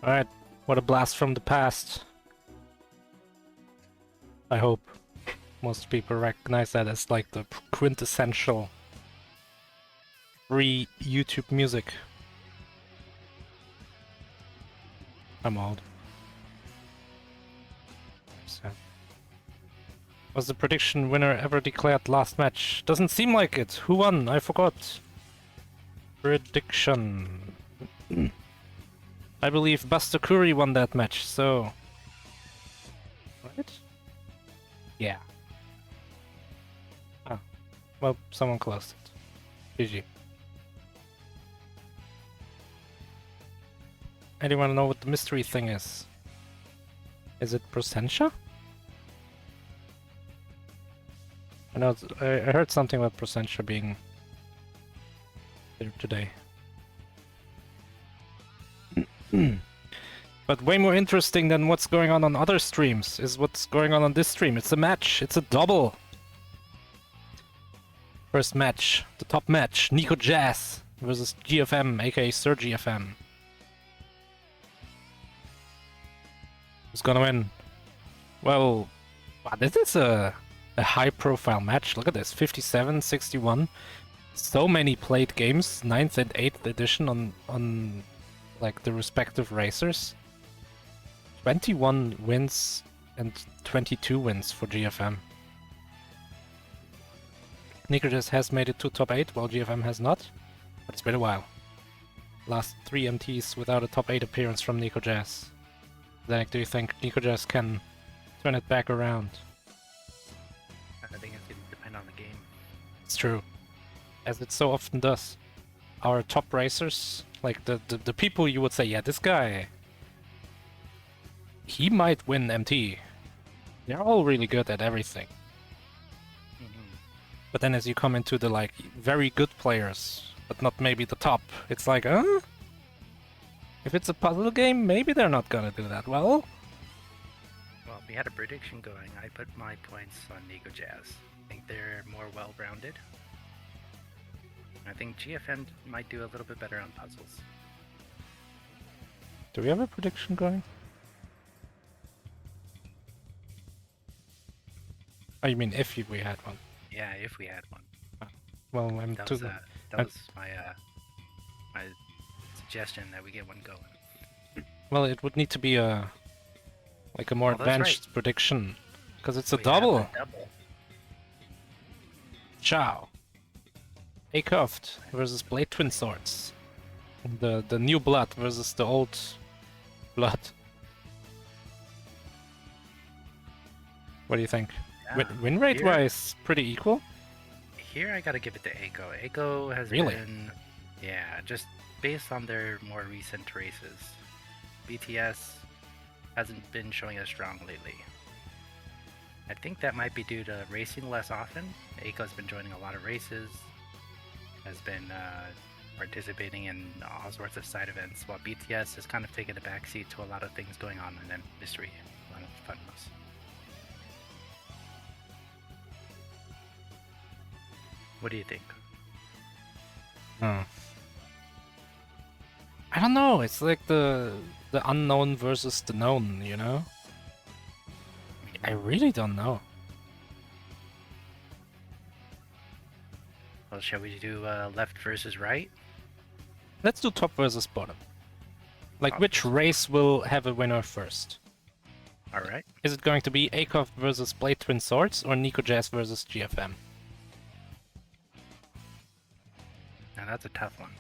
Alright, what a blast from the past. I hope most people recognize that as like the quintessential free YouTube music. I'm old. So. Was the prediction winner ever declared last match? Doesn't seem like it. Who won? I forgot. Prediction. I believe Buster Curry won that match, so... Right? Yeah. Oh. Well, someone closed it. GG. Anyone know what the mystery thing is? Is it Prosentia? I know I heard something about Prosentia being there today. But way more interesting than what's going on other streams is what's going on this stream. It's a match. It's a double. First match. The top match. NikoJazz versus GFM, aka Sir GFM. Who's gonna win? Well, wow, this is a high-profile match. Look at this. 57-61. So many played games. 9th and 8th edition on like the respective racers. 21 wins and 22 wins for GFM. NikoJazz has made it to top 8 while GFM has not, but it's been a while. Last 3 MTs without a top 8 appearance from NikoJazz. Danik, do you think NikoJazz can turn it back around? I think it's going to depend on the game. It's true. As it so often does. Our top racers, like the people you would say, yeah, this guy, he might win MT. They're all really good at everything. But then as you come into the like very good players, but not maybe the top, it's like, if it's a puzzle game, maybe they're not gonna do that well. Well, we had a prediction going. I put my points on NikoJazz. I think they're more well-rounded. I think GFM might do a little bit better on puzzles. Do we have a prediction going? Oh, you mean if we had one? Yeah, if we had one. Well, I'm That too... was, that was my my suggestion that we get one going. Well, it would need to be a... like a more Oh, that's advanced prediction. Because it's a We have double! double. Ciao! Aicovt versus BladeTwinSwords. The new blood versus the old blood. What do you think? Yeah. Win rate wise, pretty equal? Here I gotta give it to Aicovt. Aicovt has Really? been, yeah, just based on their more recent races. BTS hasn't been showing as strong lately. I think that might be due to racing less often. Aicovt's been joining a lot of races, has been participating in all sorts of side events, while BTS has kind of taken a backseat to a lot of things going on in industry. A lot of funness. What do you think? I don't know, it's like the unknown versus the known, you know? I really don't know. Well, shall we do left versus right? Let's do top versus bottom. Like, Top which versus race will have a winner first? Alright. Is it going to be Aicovt versus BladeTwinSwords or NikoJazz versus GFM? Now that's a tough one.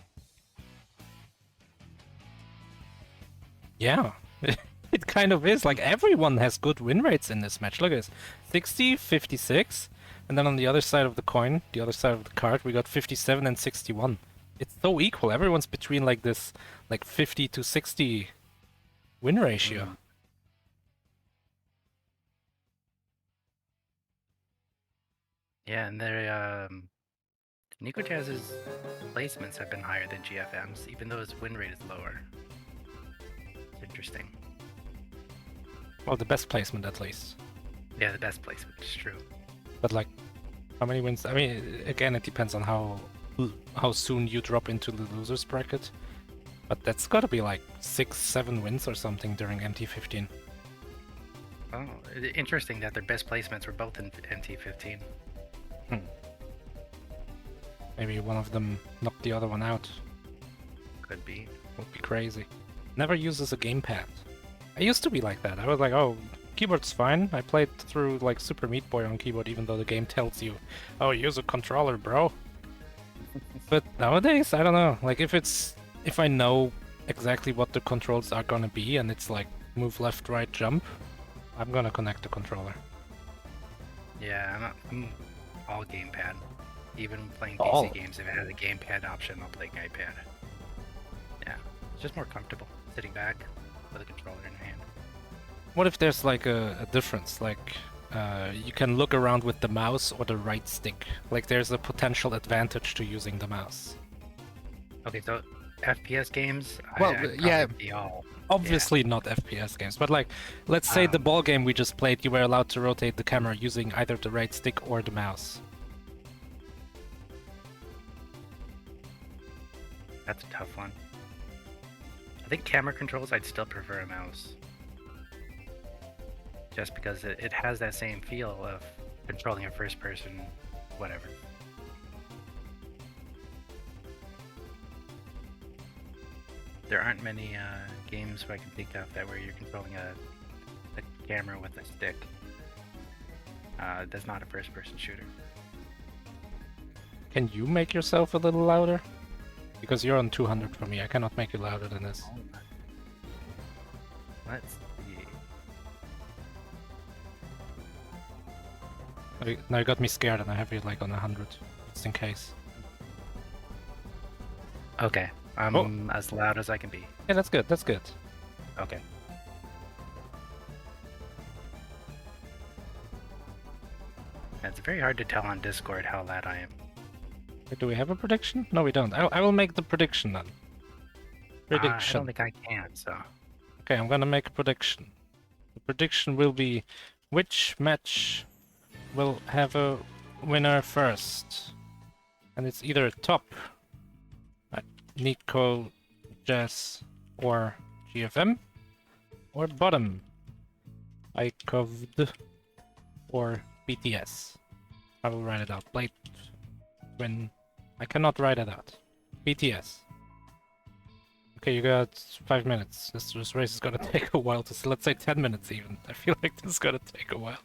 Yeah, it kind of is. Like, everyone has good win rates in this match. Look at this. 60, 56, and then on the other side of the coin, the other side of the card, we got 57 and 61. It's so equal. Everyone's between like this, like 50 to 60 win ratio. Yeah, and their NikoJazz's placements have been higher than GFM's, even though his win rate is lower. It's interesting. Well, the best placement at least. Yeah, the best placement is true. But like, how many wins? I mean, again, it depends on how soon you drop into the losers bracket. But that's gotta be like 6-7 wins or something during MT15. Oh, interesting that their best placements were both in MT15. Maybe one of them knocked the other one out. Could be. Would be crazy. Never uses a gamepad. I used to be like that. I was like, oh, keyboard's fine. I played through like Super Meat Boy on keyboard, even though the game tells you, oh, use a controller, bro. But nowadays, I don't know. Like if I know exactly what the controls are gonna be and it's like move left, right, jump, I'm gonna connect the controller. Yeah, I'm all gamepad. Even playing All. PC games, if it has a gamepad option, I'll play gamepad. Yeah, it's just more comfortable sitting back with a controller in your hand. What if there's like a difference? Like you can look around with the mouse or the right stick. Like there's a potential advantage to using the mouse. Okay, so FPS games, Well, I'd yeah, probably be all. obviously not FPS games, but like let's say the ball game we just played, you were allowed to rotate the camera using either the right stick or the mouse. That's a tough one. I think camera controls, I'd still prefer a mouse. Just because it has that same feel of controlling a first person, whatever. There aren't many games where I can think of that where you're controlling a camera with a stick. That's not a first person shooter. Can you make yourself a little louder? Because you're on 200 for me, I cannot make you louder than this. Let's see. Now you got me scared and I have you like on 100, just in case. Okay, I'm as loud as I can be. Yeah, that's good, that's good. Okay. It's very hard to tell on Discord how loud I am. Wait, do we have a prediction? No, we don't. I will make the prediction then. I Prediction. don't think I can, so... Okay, I'm gonna make a prediction. The prediction will be which match will have a winner first. And it's either top NikoJazz or GFM, or bottom Aicovt or BTS. I will write it out. BladeTwin. I cannot write it out. BTS. Okay, you got 5 minutes. This race is gonna take a while to... Let's say 10 minutes even. I feel like this is gonna take a while.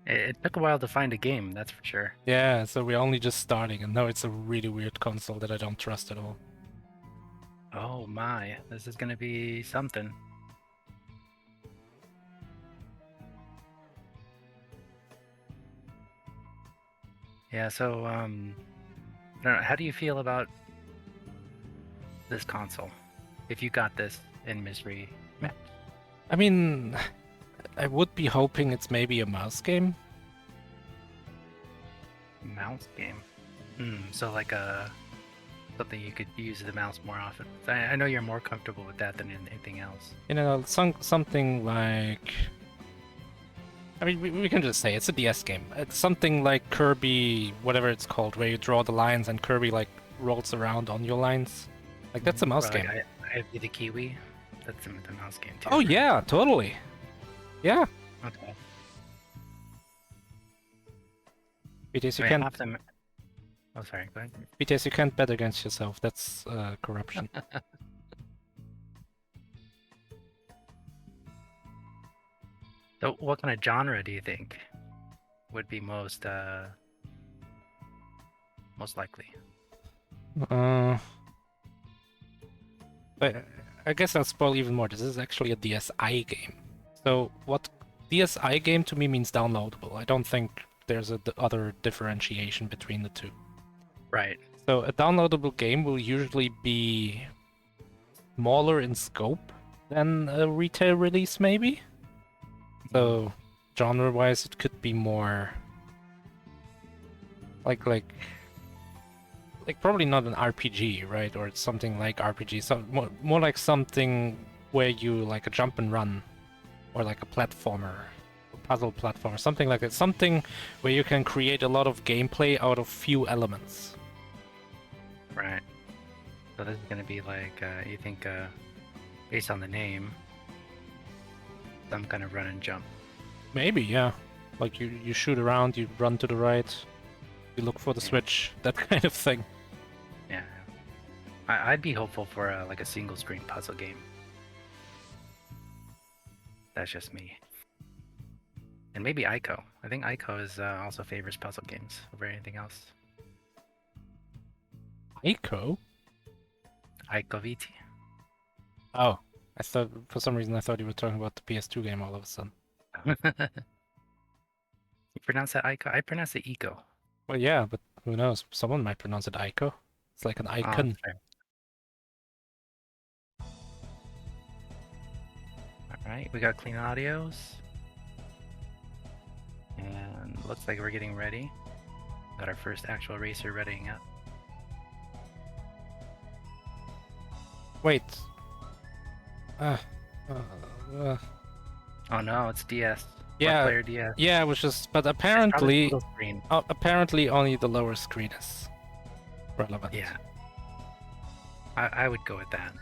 It took a while to find a game, that's for sure. Yeah, so we're only just starting, and now it's a really weird console that I don't trust at all. Oh my, this is gonna be something. Yeah, so, I don't know, how do you feel about this console? If you got this in Misery Match? I mean, I would be hoping it's maybe a mouse game. Mouse game? So like something you could use the mouse more often. I know you're more comfortable with that than anything else. You know, something like... I mean, we can just say it's a DS game. It's something like Kirby, whatever it's called, where you draw the lines and Kirby like rolls around on your lines. Like that's a mouse game. I the Kiwi. That's the mouse game too. Oh yeah, totally. Yeah. Okay. BTS, you I can't. have to... Oh, sorry. Go ahead. BTS, you can't bet against yourself. That's corruption. So, what kind of genre do you think would be most likely? But I guess I'll spoil even more. This is actually a DSi game. So what DSi game to me means downloadable. I don't think there's a other differentiation between the two. Right. So a downloadable game will usually be smaller in scope than a retail release, maybe. So genre-wise, it could be more like probably not an RPG, right? Or it's something like RPG. So more like something where you like a jump and run, or like a platformer, a puzzle platformer, something like that. Something where you can create a lot of gameplay out of few elements. Right. So this is gonna be like, you think, based on the name, some kind of run and jump. Maybe, yeah. Like you shoot around, you run to the right, you look for the switch, that kind of thing. Yeah. I'd be hopeful for like a single screen puzzle game. That's just me. And maybe Aicovt. I think Aicovt is also favors puzzle games over anything else. Aicovt? Aicovt. Oh, I thought for some reason I thought you were talking about the PS2 game all of a sudden. You pronounce that Aicovt? I pronounce it Eco. Well, yeah, but who knows? Someone might pronounce it Aiko. It's like an icon. Alright, we got clean audios. And looks like we're getting ready. Got our first actual racer readying up. Wait. Oh no, it's DS. Yeah, player DS. Yeah, it was just, but apparently only the lower screen is relevant. Yeah. I would go with that.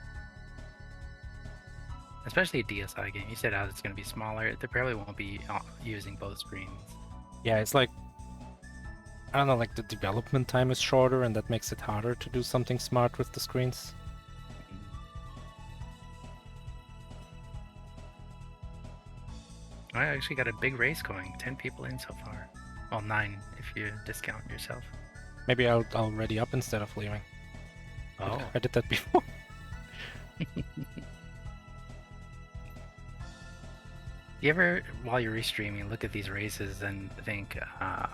Especially a DSi game. You said how it's going to be smaller. They probably won't be using both screens. Yeah, it's like, I don't know, like the development time is shorter and that makes it harder to do something smart with the screens. I actually got a big race going. 10 people in so far. Well, 9 if you discount yourself. Maybe I'll ready up instead of leaving. Oh. I did that before. You ever, while you're restreaming, look at these races and think, I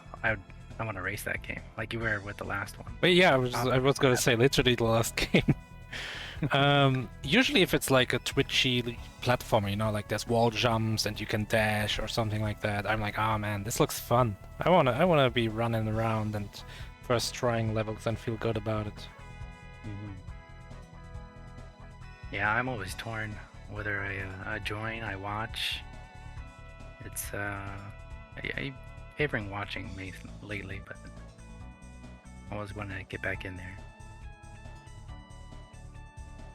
want to race that game, like you were with the last one? But yeah, I was gonna say literally the last game. Usually if it's like a twitchy platformer, you know, like there's wall jumps and you can dash or something like that, I'm like, oh man, this looks fun. I wanna be running around and first trying levels and feel good about it. Yeah, I'm always torn whether I join, I watch. It's I'm favoring watching lately, but I always want to get back in there.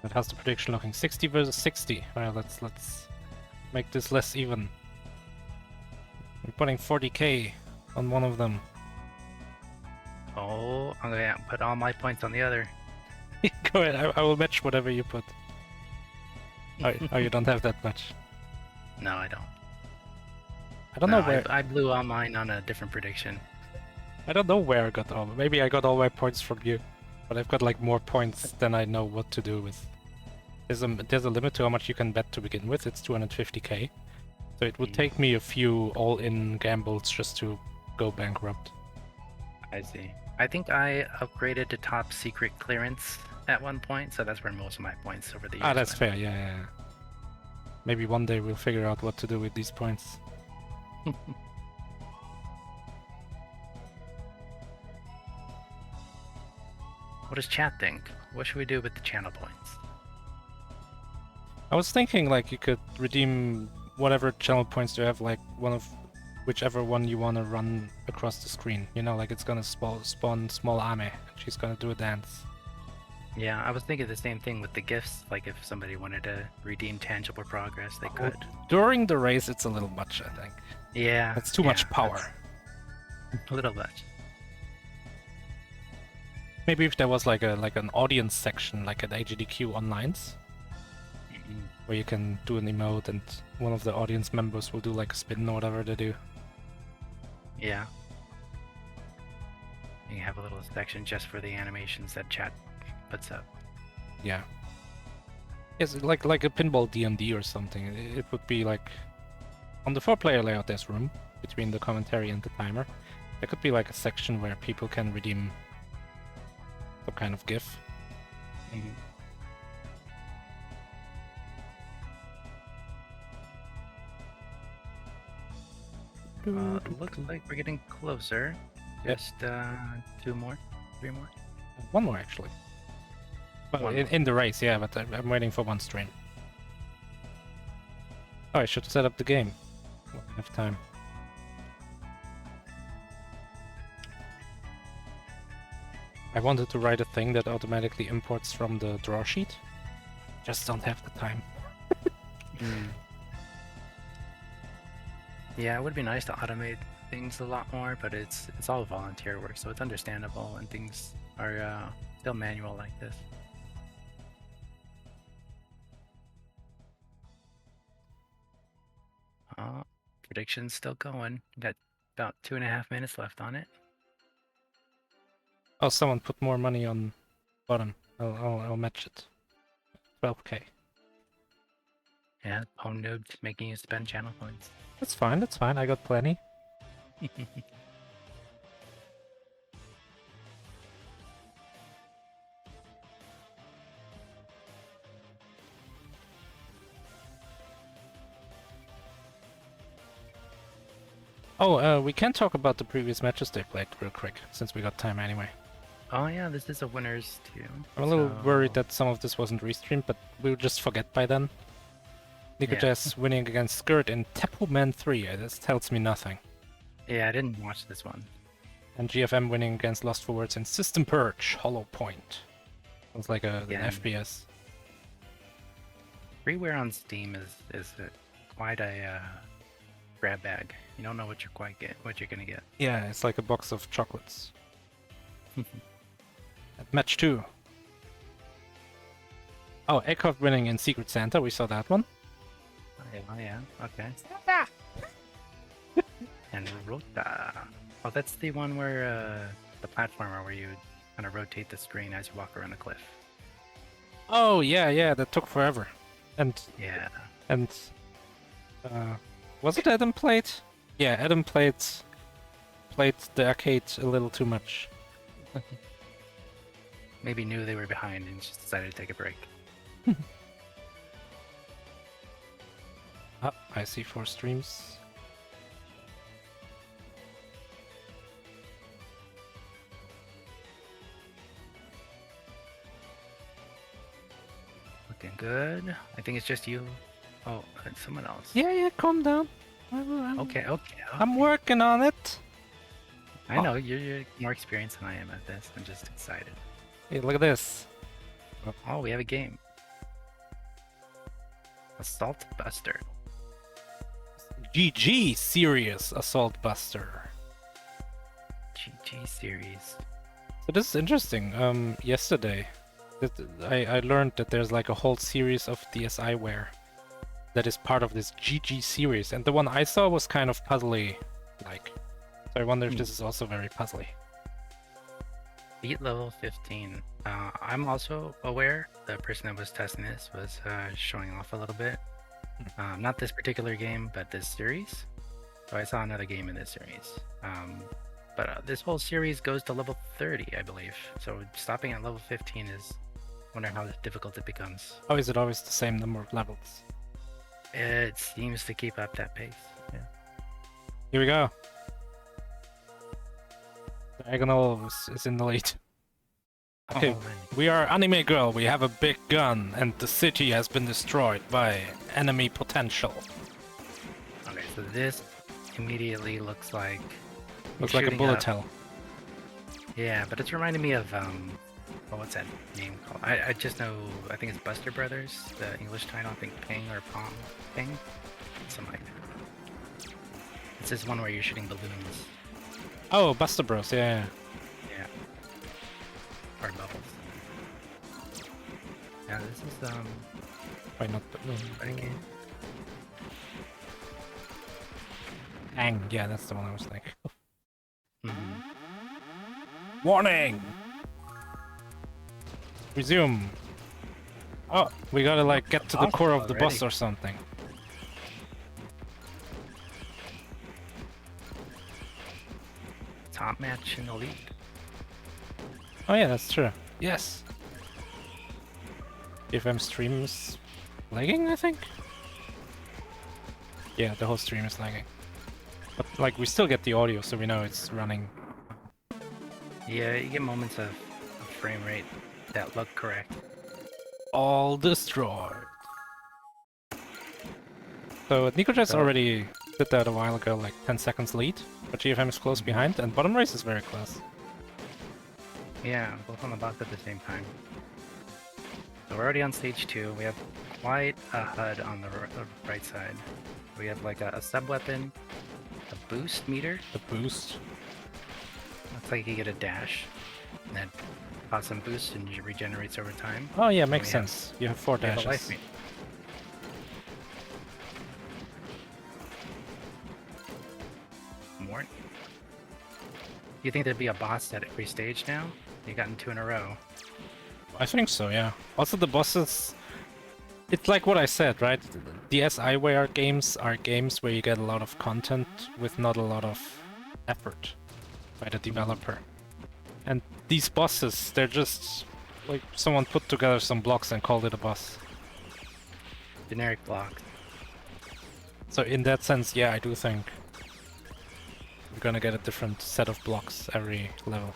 But how's the prediction looking? 60 versus 60. Well, let's make this less even. We're putting 40k on one of them. Oh, I'm gonna put all my points on the other. Go ahead, I will match whatever you put. Oh, you don't have that much. No, I don't. I don't know where. I blew all mine on a different prediction. I don't know where I got all. Maybe I got all my points from you, but I've got like more points than I know what to do with. There's a limit to how much you can bet to begin with. It's 250k, so it would take me a few all-in gambles just to go bankrupt. I see. I think I upgraded to top secret clearance at one point, so that's where most of my points over the years. Ah, that's fair. Yeah. Maybe one day we'll figure out what to do with these points. What does chat think? What should we do with the channel points? I was thinking like you could redeem whatever channel points you have, like one of whichever one you want to run across the screen. You know, like it's gonna spawn small Ame, and she's gonna do a dance. Yeah, I was thinking the same thing with the gifts. Like if somebody wanted to redeem tangible progress, they could. During the race, it's a little much, I think. Yeah. That's too much power. A little much. Maybe if there was like an audience section, like at AGDQ Onlines, where you can do an emote and one of the audience members will do like a spin or whatever they do. Yeah. You have a little section just for the animations that chat puts up. Yeah. Yes, like a pinball DMD or something. It would be like on the 4-player layout. There's room between the commentary and the timer. There could be like a section where people can redeem some kind of GIF. Looks like we're getting closer. Just 2 more, 3 more. One more actually. Well, in the race, yeah, but I'm waiting for one stream. Oh, I should set up the game. Won't have time. I wanted to write a thing that automatically imports from the draw sheet. Just don't have the time. Yeah, it would be nice to automate things a lot more, but it's all volunteer work, so it's understandable when things are still manual like this. Prediction's still going. Got about 2.5 minutes left on it. Oh, someone put more money on bottom. I'll match it. 12k. Yeah, home noob making you spend channel points. That's fine, that's fine. I got plenty. Oh, we can talk about the previous matches they played real quick, since we got time anyway. Oh yeah, this is a winners too. I'm a little worried that some of this wasn't restreamed, but we'll just forget by then. NikoJazz winning against Skirt in Tapu Man 3, this tells me nothing. Yeah, I didn't watch this one. And GFM winning against Lost for Words in System Purge, Hollow Point. Sounds like an FPS. Freeware on Steam is quite a grab bag. You don't know what you're gonna get. Yeah, it's like a box of chocolates. At match 2. Oh, Aicovt winning in Secret Santa, we saw that one. Oh yeah, okay. And Rota. Oh, that's the one where the platformer where you kind of rotate the screen as you walk around a cliff. Oh yeah, that took forever. And yeah, and was it Adam played? Yeah, Adam played the arcade a little too much. Maybe knew they were behind and just decided to take a break. I see 4 streams. Looking good. I think it's just you. Oh, and someone else. Yeah, calm down. Okay. I'm working on it. I know, you're more experienced than I am at this. I'm just excited. Hey, look at this. Oh, we have a game. Assault Buster. GG Serious Assault Buster. GG series. So this is interesting. Yesterday, I learned that there's like a whole series of DSiWare that is part of this GG series, and the one I saw was kind of puzzly-like. So I wonder if this is also very puzzly. Beat level 15. I'm also aware the person that was testing this was showing off a little bit. Not this particular game, but this series. So I saw another game in this series. But this whole series goes to level 30, I believe. So stopping at level 15 is... wonder how difficult it becomes. Oh, is it always the same number of levels? It seems to keep up that pace. Yeah. Here we go. Diagonal is in the lead. Okay, we are Anime Girl, we have a big gun, and the city has been destroyed by enemy potential. Okay, so this immediately looks like... Looks like a bullet hell. Yeah, but it's reminding me of, what's that name called? I just know, I think it's Buster Brothers, the English title, I think Ping or Pong Ping? Something like that. It's this one where you're shooting balloons. Oh, Buster Bros, yeah. Yeah. Or bubbles. Yeah, this is, Why not? a game. Ang, yeah, that's the one I was thinking. Warning! Resume. Oh, we gotta like get to the core of the bus or something. Top match in the league. Oh yeah, that's true. Yes. GFM stream is lagging, I think? Yeah, the whole stream is lagging. But like, we still get the audio, so we know it's running. Yeah, you get moments of frame rate that look correct. All destroyed. So NikoJazz already did that a while ago, like 10 seconds lead, but GFM is close behind, and bottom race is very close. Yeah, both on the box at the same time. So we're already on stage 2. We have quite a HUD on the right side. We have like a sub-weapon, a boost meter. The boost. Looks like you get a dash. And then costs some boost and it regenerates over time. Oh yeah, And makes we have- sense. You have 4 we have a dashes. life meter. More. You think there'd be a boss at every stage now? You've gotten 2 in a row. I think so, yeah. Also, the bosses. It's like what I said, right? The SIware games are games where you get a lot of content with not a lot of effort by the developer. And these bosses, they're just like someone put together some blocks and called it a boss. Generic block. So in that sense, yeah, I do think we're gonna get a different set of blocks every level.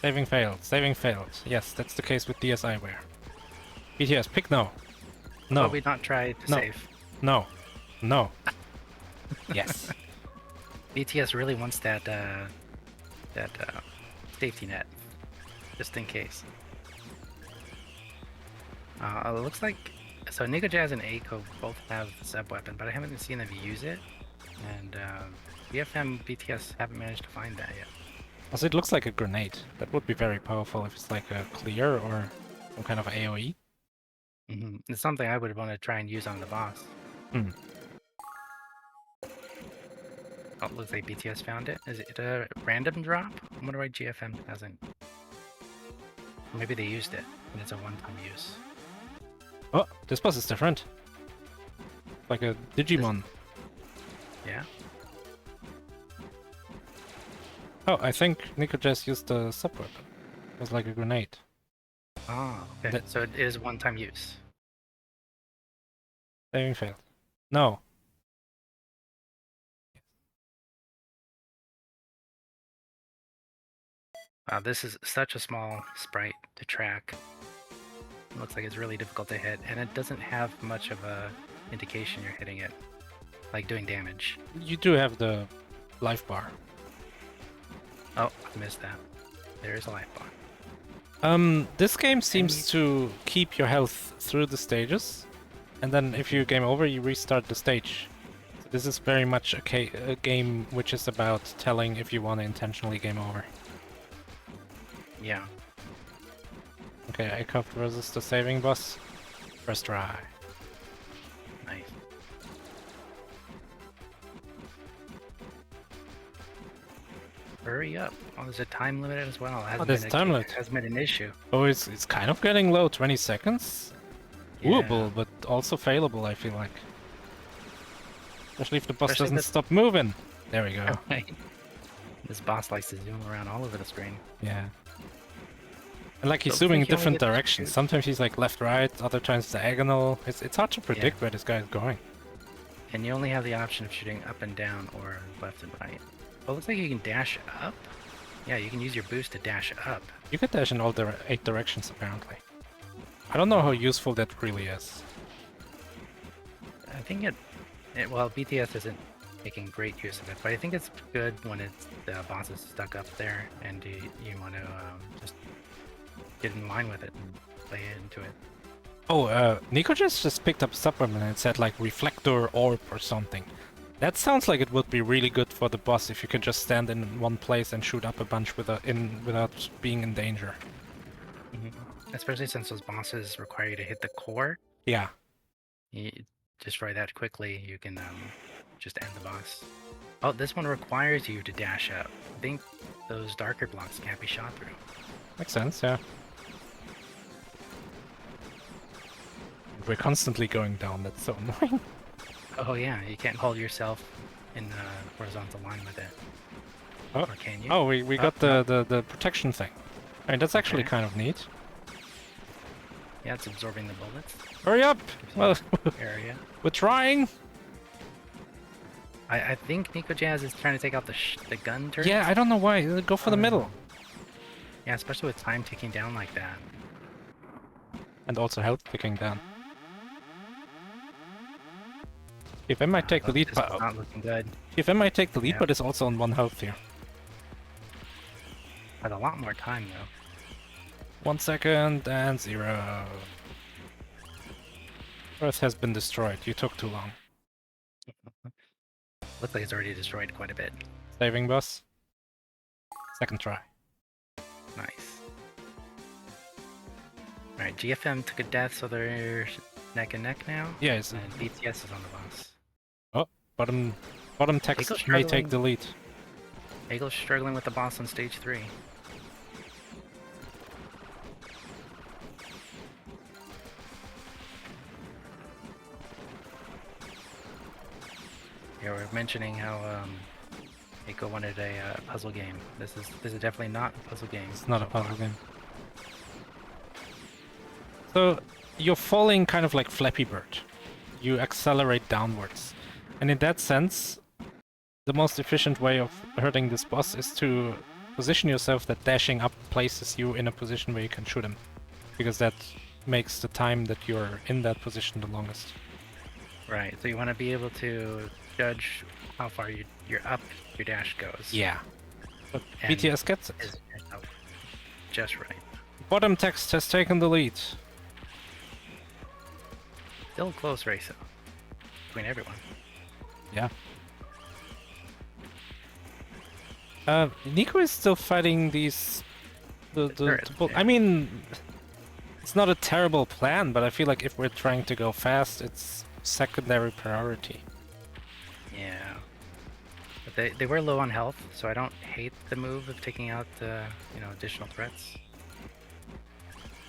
Saving failed, saving failed. Yes, that's the case with DSiWare. BTS, pick no. No. But we not try to No. save. No. No. Yes. BTS really wants that safety net, just in case. It looks like so NikoJazz and Aicovt both have the sub weapon, but I haven't seen them use it, and GFM BTS haven't managed to find that yet. Also, it looks like a grenade. That would be very powerful if it's like a clear or some kind of AoE. It's something I would want to try and use on the boss. Hmm. Oh, it looks like BTS found it. Is it a random drop? I wonder why GFM hasn't. Maybe they used it, and it's a one-time use. Oh, this boss is different. Like a Digimon. Yeah? Oh, I think NikoJazz used the sub-weapon. It was like a grenade. Oh, okay. That- So it is one-time use. Saving failed. No. Wow, this is such a small sprite to track. It looks like it's really difficult to hit, and it doesn't have much of a indication you're hitting it, like doing damage. You do have the life bar. Oh, I missed that. There is a life bar. This game seems to keep your health through the stages, and then if you game over, you restart the stage. So this is very much a game which is about telling if you want to intentionally game over. Yeah. Okay, Aicovt versus the saving boss. First try. Nice. Hurry up. Oh, there's a time limit as well. It there's a time limit. Hasn't been an issue. Oh, it's kind of getting low. 20 seconds. Yeah. Doable, but also failable, I feel like. Especially if the boss Especially doesn't the- stop moving. There we go. This boss likes to zoom around all over the screen. Yeah. And like he's So zooming in think you only different get to directions. shoot- Sometimes he's like left, right, other times diagonal. It's hard to predict where this guy is going. And you only have the option of shooting up and down or left and right. Oh, it looks like you can dash up. Yeah, you can use your boost to dash up. You can dash in all 8 directions apparently. I don't know how useful that really is. I think well, BTS isn't making great use of it, but I think it's good when the boss is stuck up there and you want to just get in line with it and play into it. Oh, NikoJazz just picked up a sub-weapon and it said like reflector orb or something. That sounds like it would be really good for the boss if you could just stand in one place and shoot up a bunch without being in danger. Especially since those bosses require you to hit the core. Yeah. You destroy that quickly, you can just end the boss. Oh, this one requires you to dash up. I think those darker blocks can't be shot through. Makes sense, yeah. We're constantly going down, that's so annoying. Oh yeah, you can't hold yourself in the horizontal line with it. Oh, Or can you? oh we got the protection thing. I mean, that's actually Okay. kind of neat. Yeah, it's absorbing the bullets. Hurry up! Well, Area. we're trying! I think NikoJazz is trying to take out the gun turret. Yeah, I don't know why. Go for the middle. Yeah, especially with time ticking down like that. And also health ticking down. If I might take the lead, This is not looking good. if I might take the lead, Yeah. but it's also on 1 health here. Had a lot more time though. 1 second and 0. Earth has been destroyed. You took too long. Looks like it's already destroyed quite a bit. Saving boss. Second try. Nice. Alright, GFM took a death, so they're neck and neck now. Yeah, it's And BTS is on the boss. bottom text Aicovt may struggling. take the lead. Aicovt struggling with the boss on stage 3. Yeah, we're mentioning how Aicovt wanted a puzzle game. This is definitely not a puzzle game. It's not a so far. puzzle game. So you're falling kind of like Flappy Bird. You accelerate downwards. And in that sense, the most efficient way of hurting this boss is to position yourself that dashing up places you in a position where you can shoot him. Because that makes the time that you're in that position the longest. Right, so you want to be able to judge how far your up your dash goes. Yeah. But And BTS gets it. is out just right. Bottom text has taken the lead. Still a close race though, between everyone. Yeah. Nico is still fighting these... turrets, yeah. I mean, it's not a terrible plan, but I feel like if we're trying to go fast, it's secondary priority. Yeah. But they were low on health, so I don't hate the move of taking out additional threats.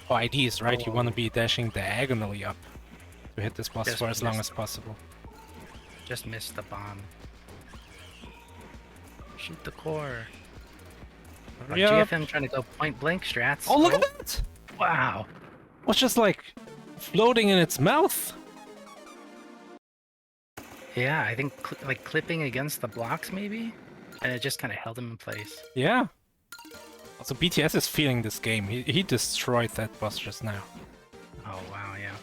Oh, ID is right, you want to Oh. be dashing diagonally up to hit this boss Just for as long missed as possible. Just missed the bomb. Shoot the core. Oh, Yeah. GFM trying to go point blank strats. Oh, look at that! Wow. It was just like floating in its mouth. Yeah, I think like clipping against the blocks maybe, and it just kind of held him in place. Yeah. Also, BTS is feeling this game. He destroyed that boss just now. Oh wow, yeah.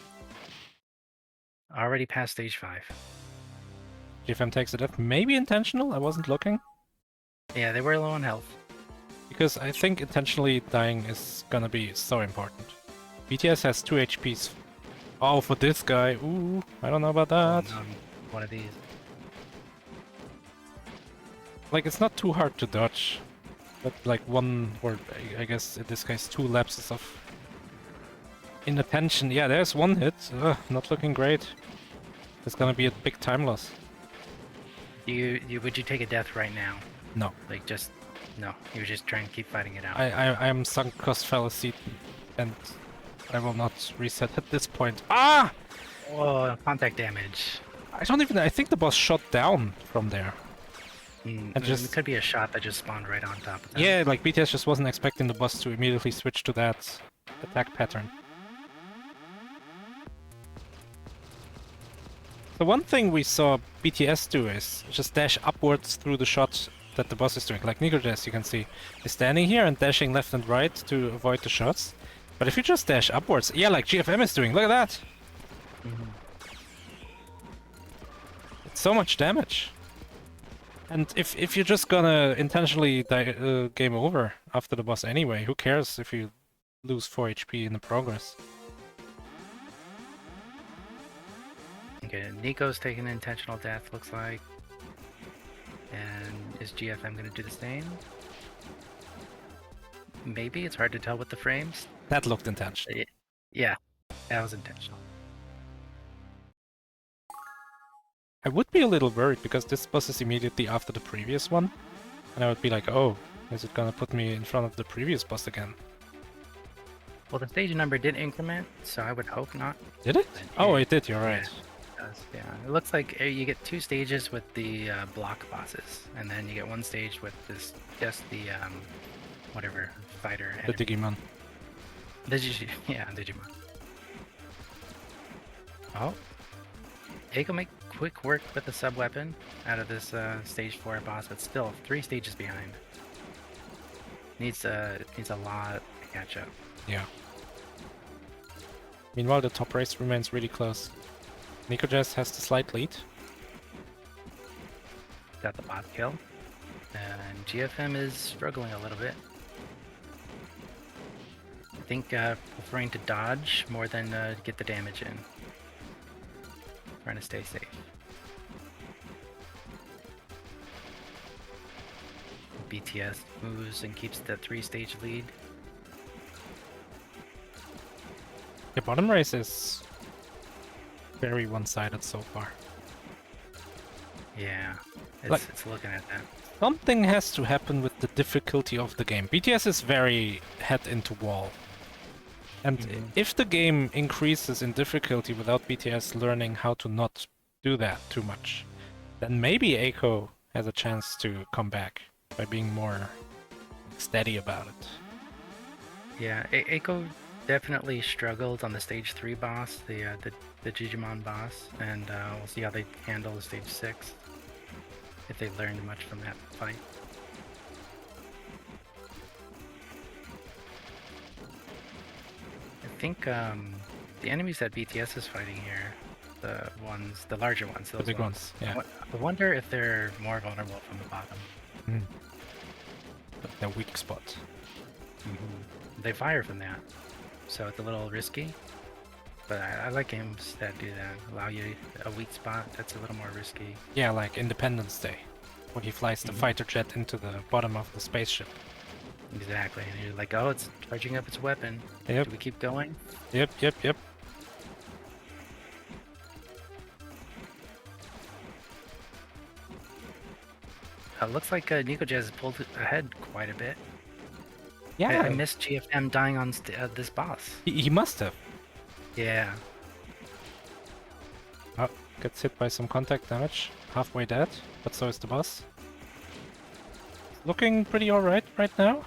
Already past stage 5. GFM takes a death. Maybe intentional? I wasn't looking. Yeah, they were low on health. Because I think intentionally dying is gonna be so important. BTS has 2 HPs. Oh, for this guy. Ooh, I don't know about that. On one of these. Like, it's not too hard to dodge. But like one, or I guess in this case 2 lapses of inattention. Yeah, there's one hit. Ugh, not looking great. It's gonna be a big time loss. Would you take a death right now? No. Like just no. You would just try and keep fighting it out. I am sunk cost fallacy, and I will not reset at this point. Ah! Oh, contact damage. I think the boss shot down from there. It just- could be a shot that just spawned right on top of that. Yeah, like BTS just wasn't expecting the boss to immediately switch to that attack pattern. The one thing we saw BTS do is just dash upwards through the shot that the boss is doing. Like NikoJazz, you can see, is standing here and dashing left and right to avoid the shots. But if you just dash upwards, yeah, like GFM is doing, look at that! It's so much damage. And if you're just gonna intentionally game over after the boss anyway, who cares if you lose 4 HP in the progress? Okay, Nico's taking an intentional death, looks like. And is GFM gonna do the same? Maybe, it's hard to tell with the frames. That looked intentional. Yeah, that was intentional. I would be a little worried because this boss is immediately after the previous one. And I would be like, oh, is it gonna put me in front of the previous boss again? Well, the stage number did increment, so I would hope not. Did it? But Oh, yeah. it did, you're right. Yeah, it looks like you get 2 stages with the block bosses, and then you get 1 stage with just the whatever fighter. The Digimon. Digimon. Oh, Aicovt make quick work with the sub weapon out of this stage 4 boss, but still 3 stages behind. Needs a lot to catch up. Yeah. Meanwhile, the top race remains really close. NikoJazz has the slight lead. Got the bot kill, and GFM is struggling a little bit. think preferring to dodge more than get the damage in. Trying to stay safe. BTS moves and keeps the 3-stage lead. The bottom race is very one-sided so far. Yeah, Like- it's looking at that. Something has to happen with the difficulty of the game. BTS is very head into wall. And if the game increases in difficulty without BTS learning how to not do that too much, then maybe Aicovt has a chance to come back by being more steady about it. Yeah, Aiko definitely struggled on the stage 3 boss, the Digimon boss, and we'll see how they handle the stage 6. If they learned much from that fight. I think the enemies that BTS is fighting here, the larger ones, those The big ones, yeah. I wonder if they're more vulnerable from the bottom. Their weak spot. They fire from that, so it's a little risky. But I like games that do that, allow you a weak spot that's a little more risky. Yeah, like Independence Day, when he flies the fighter jet into the bottom of the spaceship. Exactly, and you're like, oh, it's charging up its weapon. Yep. Do we keep going? Yep. Looks like NikoJazz pulled ahead quite a bit. Yeah, I missed GFM dying on this boss. he must have. Yeah. Oh, gets hit by some contact damage. Halfway dead, but so is the boss. Looking pretty alright right now.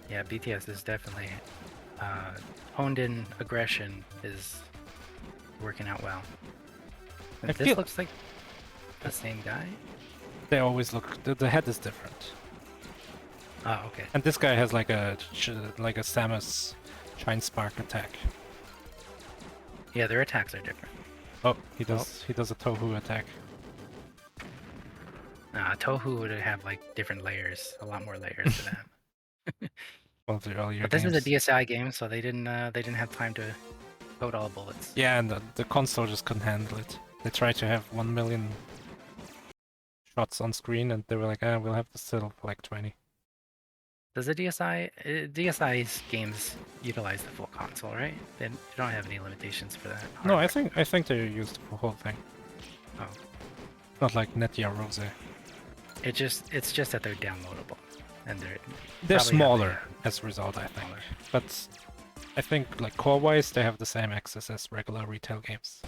Yeah, BTS is definitely honed in aggression is working out well. And I this feel- looks like the same guy? They always look. The head is different. Oh, okay. And this guy has like a Samus Shine Spark attack. Yeah, their attacks are different. Oh, he does a Tohu attack. Tohu would have like different layers, a lot more layers to that. One of the earlier But this games. is a DSi game, so they didn't have time to code all the bullets. Yeah, and the console just couldn't handle it. They tried to have 1 million shots on screen, and they were like, we'll have to settle for like 20. Does the DSi's games utilize the full console, right? They don't have any limitations for that. No, I hardware. think they used the whole thing. Oh. Not like Netya Rose. It's just that they're downloadable, and they're They're probably smaller as a result, I think. Smaller. But I think like core-wise, they have the same access as regular retail games.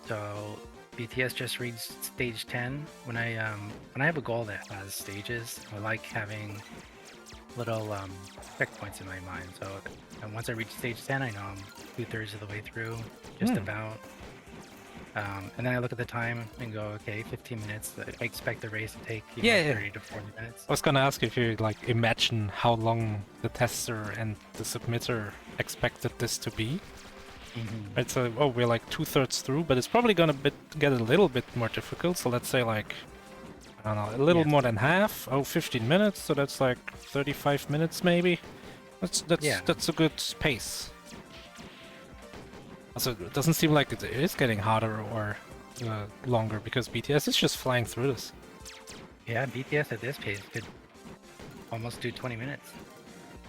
So BTS just reached stage 10. When I have a goal that has stages, I like having little checkpoints in my mind. So once I reach stage 10, I know I'm 2/3 of the way through, just about. And then I look at the time and go, okay, 15 minutes. I expect the race to take 30 to 40 minutes. I was gonna ask if you like imagine how long the tester and the submitter expected this to be. Right, so we're like 2/3 through, but it's probably gonna get a little bit more difficult. So let's say like, I don't know, a little more than half. 15 minutes. So that's like 35 minutes maybe. That's a good pace. Also, it doesn't seem like it is getting harder or longer because BTS is just flying through this. Yeah, BTS at this pace could almost do 20 minutes.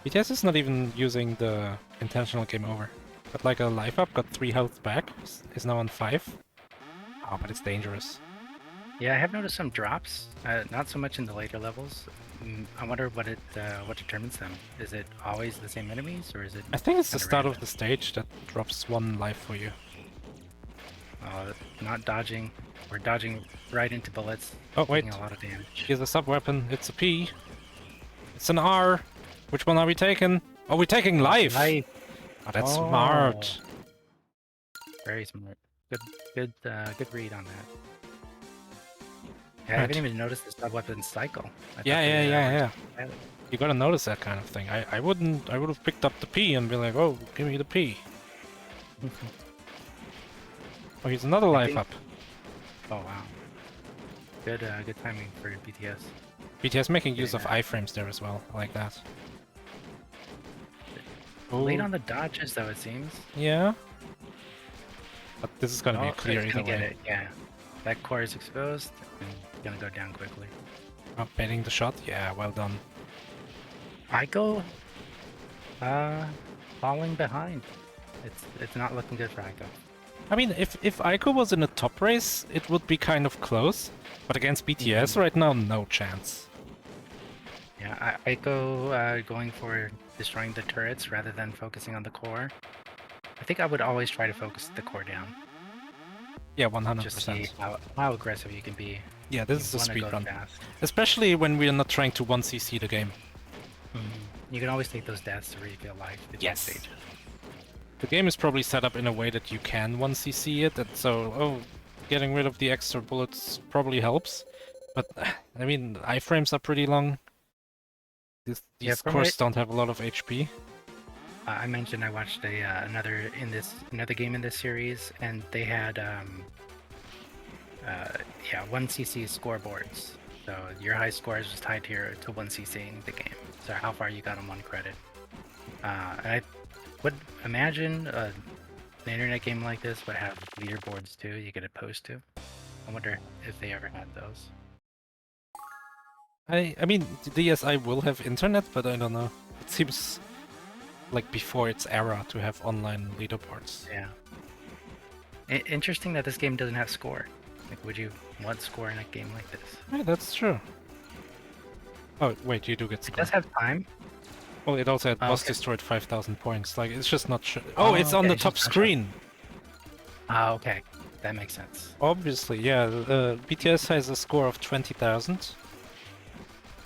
BTS is not even using the intentional game over. Got like a life up, got 3 health back, is now on 5. Oh, but it's dangerous. Yeah, I have noticed some drops, not so much in the later levels. I wonder what determines them. Is it always the same enemies, or is it? I think it's the kinda start of random? the stage that drops 1 life for you. Not dodging. We're dodging right into bullets. Oh wait, Taking a lot of damage. here's a sub weapon. It's a P. It's an R. Which one are we taking? Oh, we're taking life. Oh, that's smart. Very smart. Good read on that. Yeah, I Right. haven't even noticed the sub weapon cycle. I thought Yeah. they, You gotta notice that kind of thing. I would have picked up the P and be like, oh, give me the P. Oh, here's another life think- up. Oh wow. Good timing for BTS. BTS making use of Yeah. iframes there as well. I like that. Late Oh, on the dodges, though, it seems. yeah. But this is gonna be Oh, a clear he's either gonna get way. it. Yeah, that core is exposed and gonna go down quickly. Oh, baiting the shot. Yeah, well done. Aiko, falling behind. It's not looking good for Aiko. I mean, if Aiko was in a top race, it would be kind of close. But against BTS right now, no chance. Yeah, Aiko going for destroying the turrets rather than focusing on the core. I think I would always try to focus the core down. Yeah, Just see 100%. how aggressive you can be. Yeah, this You is a wanna go speedrun. fast. Especially when we're not trying to 1cc the game. You can always take those deaths to refill life. Yes. Stage. The game is probably set up in a way that you can 1cc it, and so, getting rid of the extra bullets probably helps. But, I mean, iframes are pretty long. These from cores it- don't have a lot of HP. I mentioned I watched another game in this series, and they had 1cc scoreboards. So your high score is just tied to 1cc the game. So how far you got on 1 credit. And I would imagine an internet game like this would have leaderboards too. You get a post to. I wonder if they ever had those. I mean, DSi will have internet, but I don't know. It seems like before its era to have online leaderboards. Yeah. Interesting that this game doesn't have score. Like, would you want score in a game like this? Yeah, that's true. Oh, wait, you do get It score. does have time. Well, it also had boss okay. destroyed 5,000 points. Like, it's just not sure. Oh, it's on okay, the it's top just not screen. Okay. That makes sense. Obviously, yeah. BTS has a score of 20,000,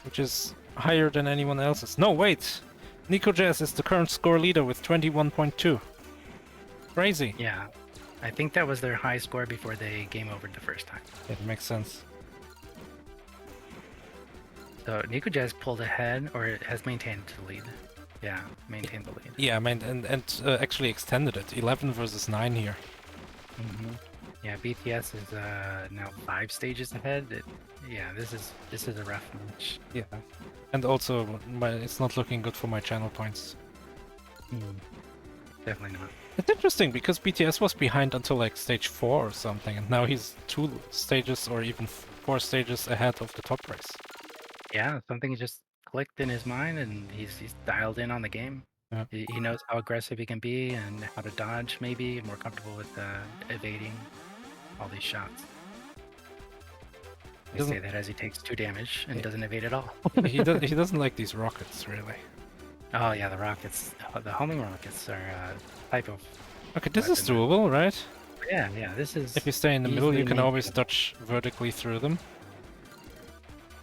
which is higher than anyone else's. No, wait! NikoJazz is the current score leader with 21.2. Crazy. Yeah. I think that was their high score before they game overed the first time. It makes sense. So NikoJazz pulled ahead, or it has maintained the lead. Yeah, maintained the lead. Yeah, I mean, and actually extended it. 11 versus 9 here. Yeah, BTS is now 5 stages ahead. This is a rough match. Yeah. And also, it's not looking good for my channel points. Definitely not. It's interesting because BTS was behind until like stage 4 or something, and now he's 2 stages or even 4 stages ahead of the top race. Yeah, something just clicked in his mind, and he's dialed in on the game. Yeah. He knows how aggressive he can be and how to dodge, maybe more comfortable with evading all these shots. I say that as he takes 2 damage and doesn't evade at all. he doesn't like these rockets, really. Oh yeah, the rockets, the homing rockets are a type of. Okay, this is weapon. doable, right? Yeah, this is. If you stay in the middle, you easily can always maintainable. dodge vertically through them.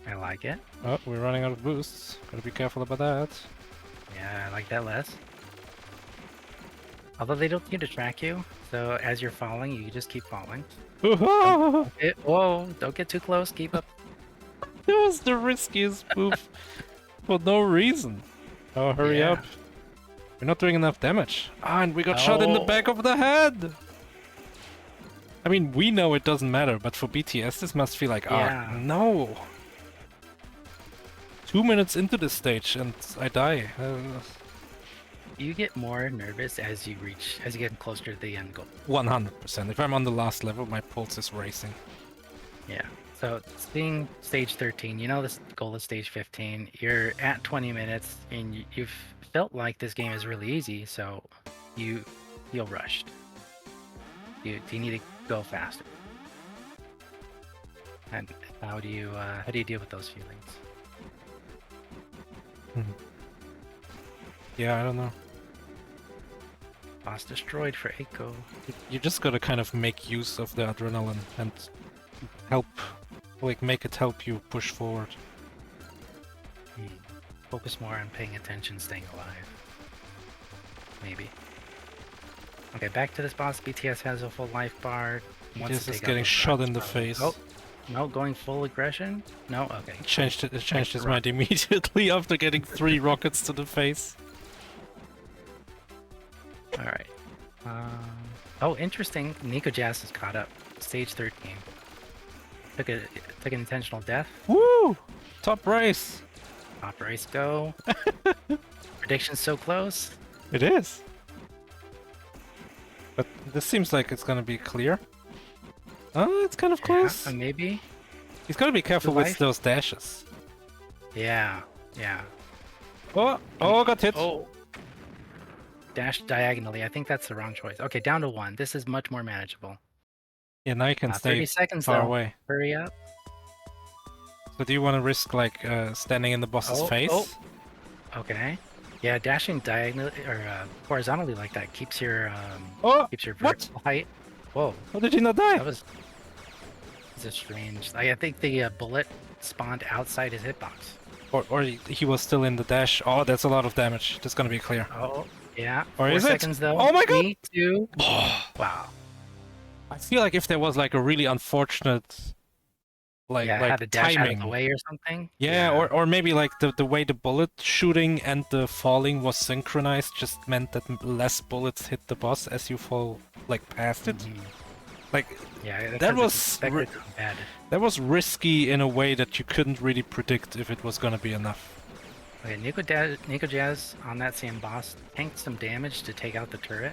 I like it. Oh, we're running out of boosts. Gotta be careful about that. Yeah, I like that less. Although they don't need to track you, so as you're falling, you just keep falling. Whoa! Don't get too close. Keep up. That was the riskiest move for no reason. Oh, hurry Yeah. up. We're not doing enough damage. Ah, and we got shot in the Oh. back of the head! I mean, we know it doesn't matter, but for BTS this must feel like, Yeah. no! 2 minutes into this stage and I die. You get more nervous as you get closer to the end goal. 100%. If I'm on the last level, my pulse is racing. Yeah. So seeing stage 13, you know this goal is stage 15. You're at 20 minutes, and you've felt like this game is really easy, so you feel rushed. You need to go faster. And how do you deal with those feelings? Yeah, I don't know. Boss destroyed for Aicovt. You just gotta kind of make use of the adrenaline and help, like, make it help you push forward. Focus more on paying attention, staying alive. Maybe. Okay, back to this boss. BTS has a full life bar. Wants BTS to is take out getting those shot rockets in the probably. face. Oh, no, going full aggression? No? Okay. It changed Back to his mind immediately after getting 3 rockets to the face. Alright. Oh, interesting. NikoJazz is caught up. Stage 13. Took an intentional death. Woo! Top race. Top race go. Prediction's so close. It is. But this seems like it's gonna be clear. Oh, it's kind of close. Maybe. He's gotta be careful with those dashes. Yeah, yeah. Oh, got hit. Oh. Dash diagonally. I think that's the wrong choice. Okay, down to 1. This is much more manageable. Yeah, now you can 30 stay seconds far though. away. Hurry up. So do you want to risk like standing in the boss's face? Oh. Okay. Yeah, dashing diagonally or horizontally like that keeps your vertical height. Whoa. How did he not die? That was a strange. I think the bullet spawned outside his hitbox. Or he was still in the dash. Oh, that's a lot of damage. That's gonna be clear. Oh, yeah. Or 4 is seconds it? though. Oh my god! 3, 2. Wow. I feel like if there was like a really unfortunate had to dash timing. out of the way or something. Yeah, or maybe like the way the bullet shooting and the falling was synchronized just meant that less bullets hit the boss as you fall like past it. Like that was risky in a way that you couldn't really predict if it was gonna be enough. Okay, NikoJazz on that same boss tanked some damage to take out the turret.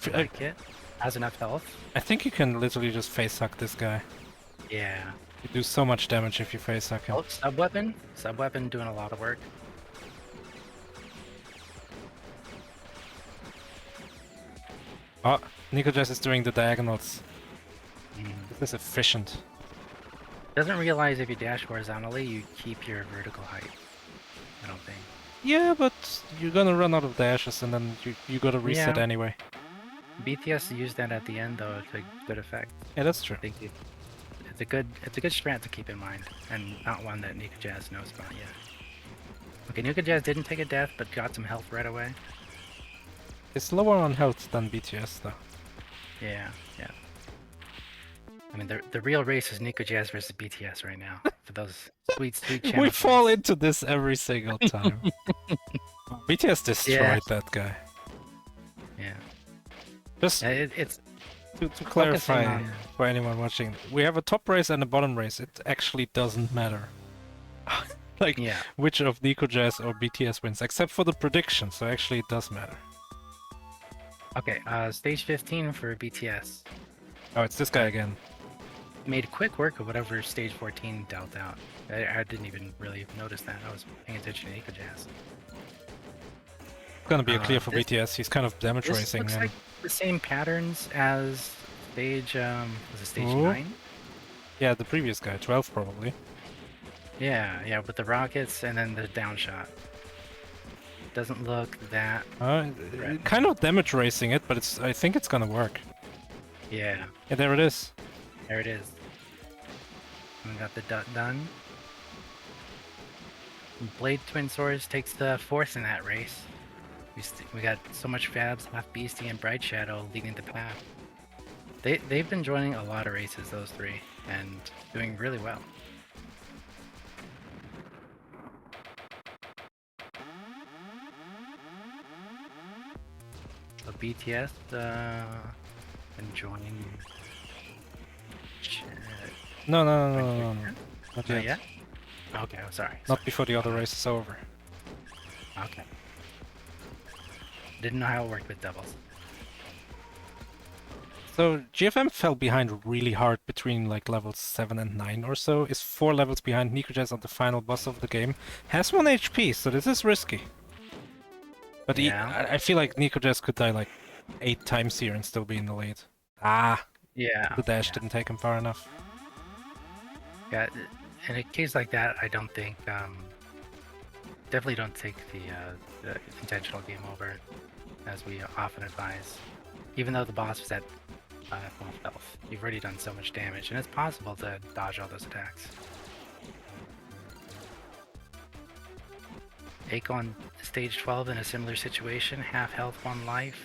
I like it. Has enough health. I think you can literally just face hack this guy. Yeah. You do so much damage if you face hack him. Oh, sub-weapon? Sub-weapon doing a lot of work. Oh, NikoJazz is doing the diagonals. This is efficient. Doesn't realize if you dash horizontally, you keep your vertical height. I don't think. Yeah, but you're gonna run out of dashes and then you gotta reset anyway. BTS used that at the end though to good effect. Yeah, that's true. I think it's a good strat to keep in mind, and not one that NikoJazz knows about yet. Okay, NikoJazz didn't take a death, but got some health right away. It's lower on health than BTS though. Yeah, yeah. I mean, the real race is NikoJazz versus BTS right now. For those sweet channel We fall into this every single time. BTS destroyed that guy. Yeah. Just it's to clarify for anyone watching, we have a top race and a bottom race. It actually doesn't matter. Which of NikoJazz or BTS wins, except for the prediction, so actually it does matter. Okay, stage 15 for BTS. Oh, it's this guy again. Made quick work of whatever stage 14 dealt out. I didn't even really notice that. I was paying attention to NikoJazz. It's gonna be a clear for BTS. He's kind of damage racing. Looks like the same patterns as stage, was it stage 9? Yeah, the previous guy, 12 probably. Yeah, with the rockets and then the down shot. Doesn't look that... kind of damage racing it, but I think it's gonna work. Yeah. Yeah, there it is. There it is. We got the done. BladeTwinSwords takes the fourth in that race. We got so much Fabs, Half Beastie, and Bright Shadow leading the path. They've been joining a lot of races, those three, and doing really well. So BTS enjoying. No. Not yet. Okay, I'm sorry. Not before the other race is over. Okay. Didn't know how it worked with doubles. So GFM fell behind really hard between like levels 7 and 9 or so. Is 4 levels behind NikoJazz on the final boss of the game. Has 1 HP, so this is risky. But I feel like NikoJazz could die like 8 times here and still be in the lead. Yeah. The dash didn't take him far enough. Yeah, in a case like that, I don't think, definitely don't take the intentional game over, as we often advise. Even though the boss was at full health, you've already done so much damage, and it's possible to dodge all those attacks. Aicovt on stage 12 in a similar situation, half health, 1 life.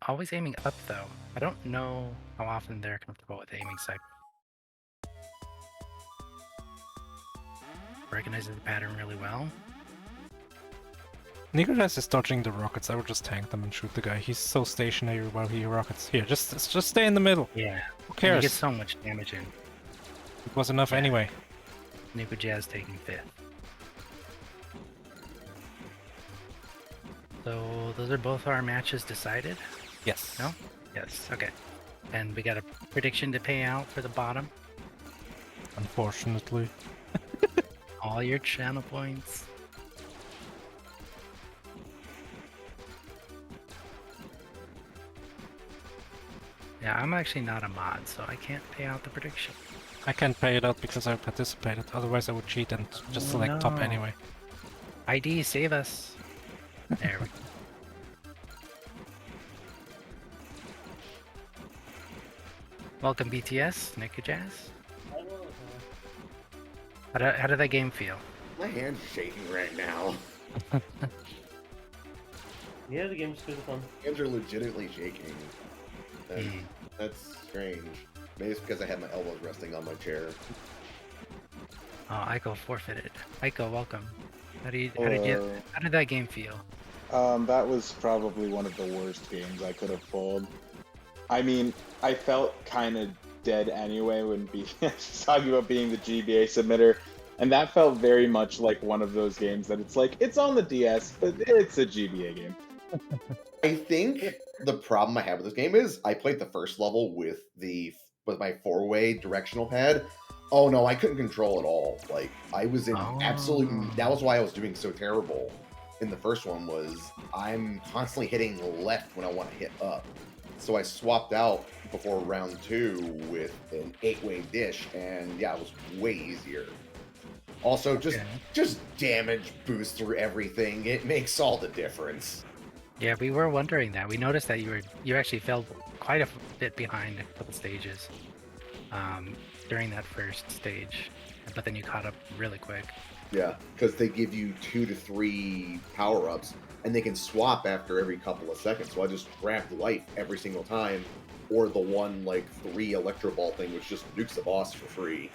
Always aiming up though. I don't know how often they're comfortable with aiming cycle. Recognizes the pattern really well. NikoJazz is dodging the rockets. I would just tank them and shoot the guy. He's so stationary while he rockets. Here, just stay in the middle. Yeah. Who cares? You get so much damage in. It was enough Yeah. anyway. NikoJazz taking 5th. So those are both our matches decided? Yes. No? Yes, okay. And we got a prediction to pay out for the bottom. Unfortunately. All your channel points. Yeah, I'm actually not a mod, so I can't pay out the prediction. I can't pay it out because I participated. Otherwise, I would cheat and just select top no. anyway. ID, save us. There we go. Welcome, BTS, NikoJazz. How did that game feel? My hand's shaking right now. Yeah, the game's good fun. Hands are legitimately shaking. And that's strange. Maybe it's because I had my elbows resting on my chair. Oh, Aicovt forfeited. Aicovt, welcome. How did that game feel? That was probably one of the worst games I could have pulled. I mean, I felt kind of dead anyway when BTS was talking about being the GBA submitter, and that felt very much like one of those games that it's like, it's on the DS, but it's a GBA game. I think the problem I have with this game is I played the first level with my 4-way directional pad. Oh no, I couldn't control it all. Like I was in absolute. That was why I was doing so terrible in the first one. Was I'm constantly hitting left when I want to hit up. So I swapped out before round 2 with an 8-way dish, and yeah, it was way easier. Also, just damage boost through everything. It makes all the difference. Yeah, we were wondering that. We noticed that you actually fell quite a bit behind a couple stages during that first stage, but then you caught up really quick. Yeah, because they give you 2 to 3 power-ups, and they can swap after every couple of seconds. So I just grabbed life every single time, or the one, 3 Electro Ball thing, which just nukes the boss for free.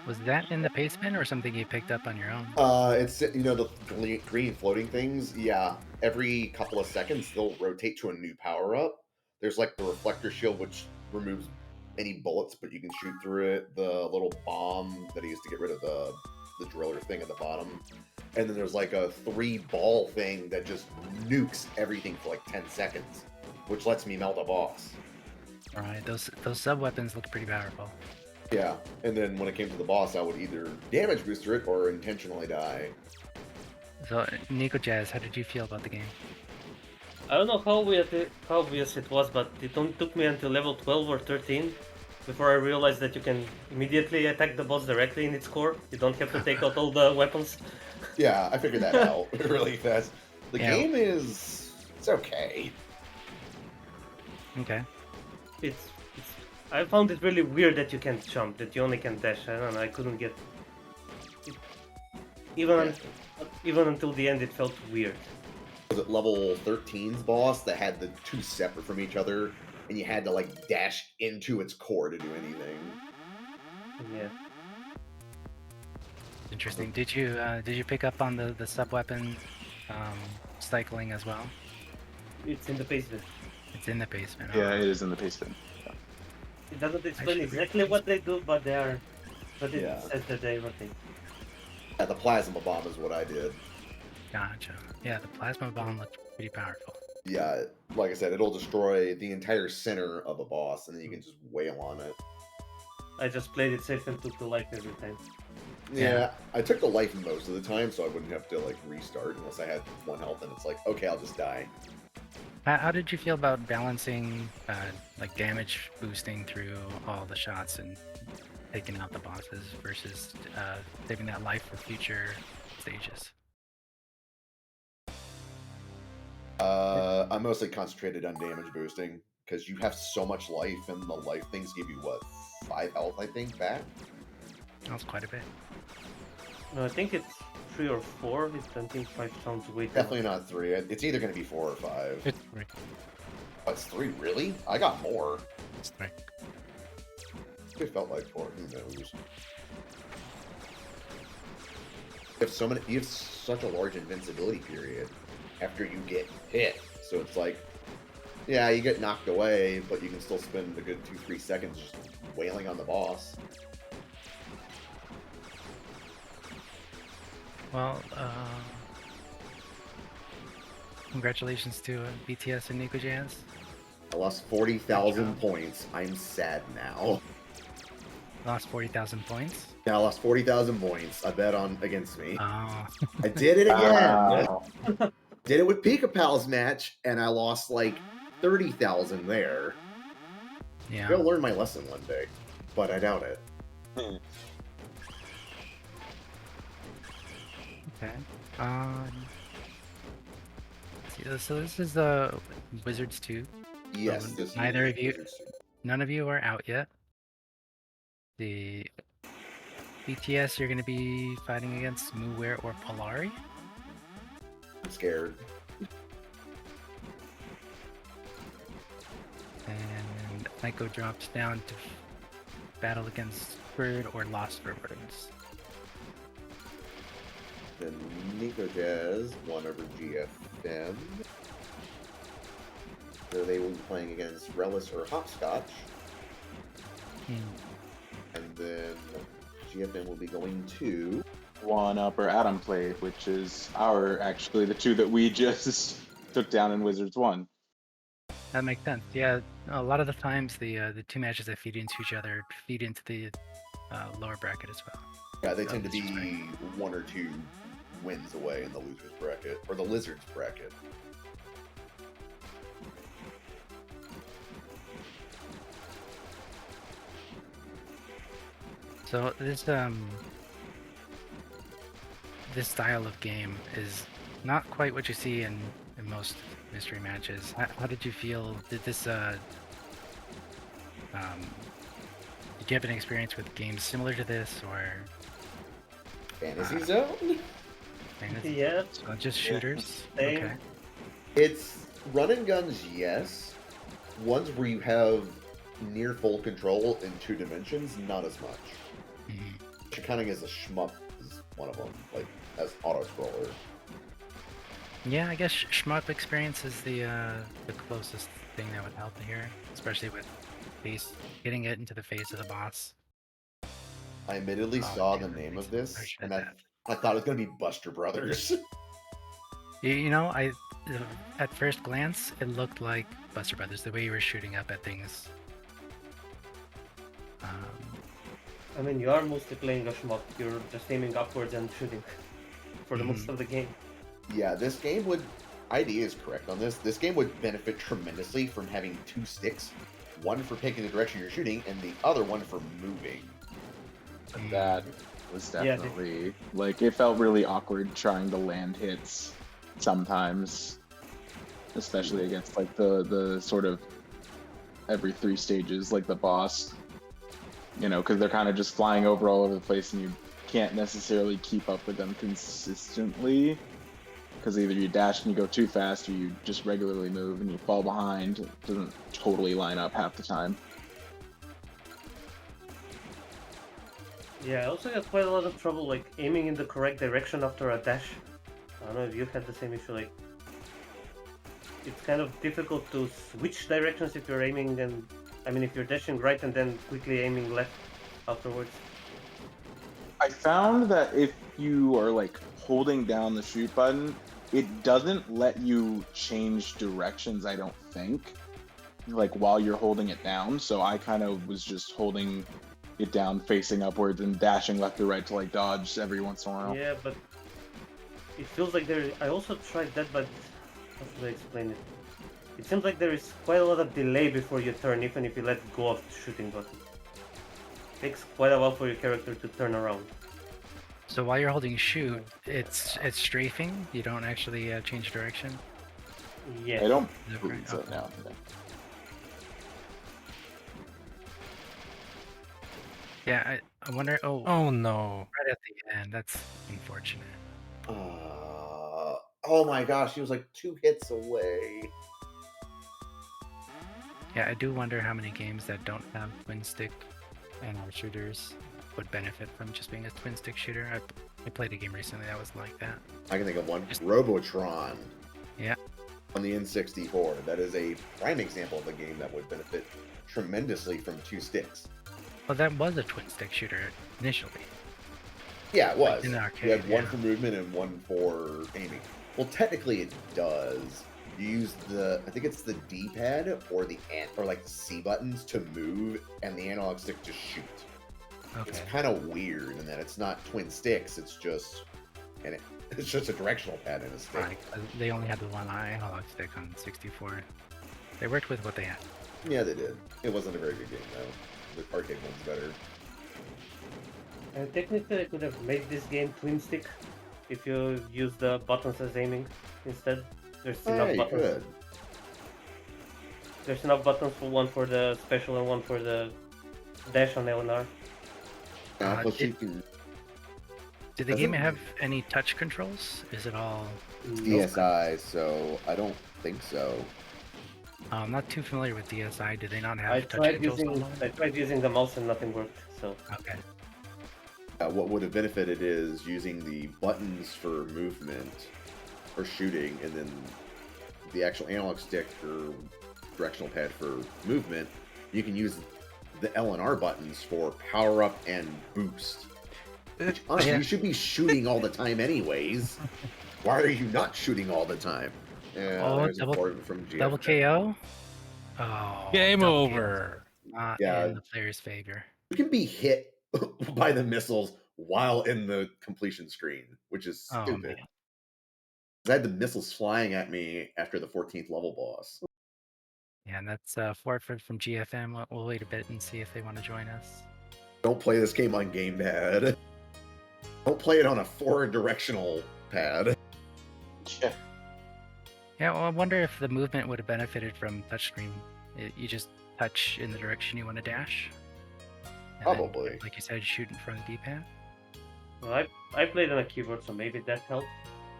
Was that in the basement or something you picked up on your own? It's, the green floating things, yeah. Every couple of seconds, they'll rotate to a new power-up. There's, the Reflector Shield, which removes any bullets, but you can shoot through it. The little bomb that he used to get rid of the driller thing at the bottom. And then there's, a 3-ball thing that just nukes everything for, 10 seconds, which lets me melt a boss. Alright, those sub-weapons look pretty powerful. Yeah, and then when it came to the boss, I would either damage booster it or intentionally die. So, NikoJazz, how did you feel about the game? I don't know how obvious it was, but it only took me until level 12 or 13 before I realized that you can immediately attack the boss directly in its core. You don't have to take out all the weapons. Yeah, I figured that out really fast. The Yeah. game it's okay. Okay. I found it really weird that you can't jump, that you only can dash. I don't know, I couldn't get it. Even until the end, it felt weird. Was it level 13's boss that had the 2 separate from each other, and you had to dash into its core to do anything? Yeah. Interesting. Did you pick up on the sub-weapon cycling as well? It's in the basement. It's in the basement. Yeah, it is in the basement. It doesn't explain should exactly what they do, but it Yeah. says that they rotate. Yeah, the plasma bomb is what I did. Gotcha. Yeah, the plasma bomb looked pretty powerful. Yeah, like I said, it'll destroy the entire center of a boss, and then you can just wail on it. I just played it safe and took the life every time. Yeah, I took the life most of the time, so I wouldn't have to restart unless I had 1 health, and it's okay, I'll just die. How did you feel about balancing damage boosting through all the shots and taking out the bosses versus saving that life for future stages? I mostly concentrated on damage boosting, because you have so much life, and the life things give you, 5 health, I think, back? That was quite a bit. No, I think it's 3 or 4. I think 5 sounds way too Definitely much. not 3. It's either going to be 4 or 5. It's 3. Oh, it's 3, really? I got more. It's 3. It felt like 4. Who knows? You have such a large invincibility period after you get hit. So it's Yeah, you get knocked away, but you can still spend a good 2-3 seconds just wailing on the boss. Well, congratulations to BTS and NikoJazz. I lost 40,000 points. I'm sad now. Lost 40,000 points. Yeah, I lost 40,000 points. I bet on against me. Oh. I did it again. Wow. Did it with Pika Pal's match, and I lost like 30,000 there. Yeah. I'll learn my lesson one day, but I doubt it. Okay. So this is Wizards 2. Yes, So this neither is of you- Wizards. None of you are out yet. The BTS, you're going to be fighting against Muware or Polari. I'm scared. And Aiko drops down to battle against Bird or Lost for Words. Then NikoJazz won over GFM. So they will be playing against Relish or Hopscotch. And then GFM will be going to... One Up or Atom Play, which is actually the two that we just took down in Wizards 1. That makes sense. Yeah, a lot of the times the two matches that feed into each other feed into the lower bracket as well. Yeah, they tend to be Losers bracket. 1 or 2 wins away in the losers bracket, or the lizards bracket. So this style of game is not quite what you see in most mystery matches. How did you feel? Did this did you have an experience with games similar to this, or Fantasy Zone? fantasy? Yeah, So just shooters? Same. Okay. It's run and guns, yes. Ones where you have near full control in 2 dimensions, not as much. Mhm. Counting as a shmup is one of them, like as auto scroller. Yeah, I guess shmup experience is the closest thing that would help here, especially with getting it into the face of the boss. I admittedly Oh, saw yeah, the that name makes of this, sense. and I thought it was gonna be Buster Brothers. You know, at first glance, it looked like Buster Brothers, the way you were shooting up at things. I mean, you are mostly playing a shmup. You're just aiming upwards and shooting for the most of the game. Yeah, this game would... ID is correct on this. This game would benefit tremendously from having 2 sticks. One for picking the direction you're shooting, and the other one for moving. That was Yeah, definitely like it felt really awkward trying to land hits sometimes, especially against like the sort of every 3 stages, like the boss. You know, because they're kind of just flying over all over the place, and you can't necessarily keep up with them consistently. Because either you dash and you go too fast, or you just regularly move and you fall behind. It doesn't totally line up half the time. Yeah, I also had quite a lot of trouble like aiming in the correct direction after a dash. I don't know if you had the same issue. Like, it's kind of difficult to switch directions if you're aiming, and I mean if you're dashing right and then quickly aiming left afterwards. I found that if you are like holding down the shoot button, it doesn't let you change directions, I don't think, like while you're holding it down. So I kind of was just holding it down facing upwards and dashing left or right to like dodge every once in a while. Yeah, but it feels like there. I also tried that, but how should I explain it? It seems like there is quite a lot of delay before you turn, even if you let go of the shooting button. It takes quite a while for your character to turn around. So while you're holding shoot, it's strafing. You don't actually change direction. Yes. I don't Is that believe right? so Okay. now. Yeah, I wonder. Oh, Oh no. right at the end. That's unfortunate. Oh my gosh, he was like 2 hits away. Yeah, I do wonder how many games that don't have twin stick and our shooters would benefit from just being a twin stick shooter. I played a game recently that was like that. I can think of one. Robotron. Yeah. on the N64. That is a prime example of a game that would benefit tremendously from 2 sticks. Well, that was a twin stick shooter initially. Yeah, it was. in the You arcade, had one yeah. for movement and one for aiming. Well, technically it does. You use I think it's the D-pad or the C buttons to move, and the analog stick to shoot. Okay. It's kind of weird in that it's not twin sticks. It's just it's just a directional pad and a stick. Right, they only had the one analog stick on 64. They worked with what they had. Yeah, they did. It wasn't a very good game though. The arcade one's better. Technically, I could have made this game twin stick if you use the buttons as aiming instead. There's Yeah, enough you buttons. could. There's enough buttons for one for the special and one for the dash on LNR. Plus you can Did the game have any touch controls? Is it all... DSi, so I don't think so. I'm not too familiar with DSi. Do they not have I touch tried controls? using the mouse and nothing worked. So Okay. What would have benefited is using the buttons for movement or shooting, and then the actual analog stick or directional pad for movement. You can use the L and R buttons for power up and boost. Which, honestly, you should be shooting all the time anyways. Why are you not shooting all the time? Yeah, Oh, there's a port from GFM. Double KO? Oh. Game double over. KO. Not Yeah. in the player's favor. You can be hit by the missiles while in the completion screen, which is Oh, stupid. man. I had the missiles flying at me after the 14th level boss. Yeah, and that's Forfeit from GFM. We'll wait a bit and see if they want to join us. Don't play this game on gamepad. Don't play it on a forward directional pad. Yeah. Yeah, well, I wonder if the movement would have benefited from touchscreen. You just touch in the direction you want to dash. And then, Probably. like you said, shoot in front of the D-pad. well, I played on a keyboard, so maybe that helped.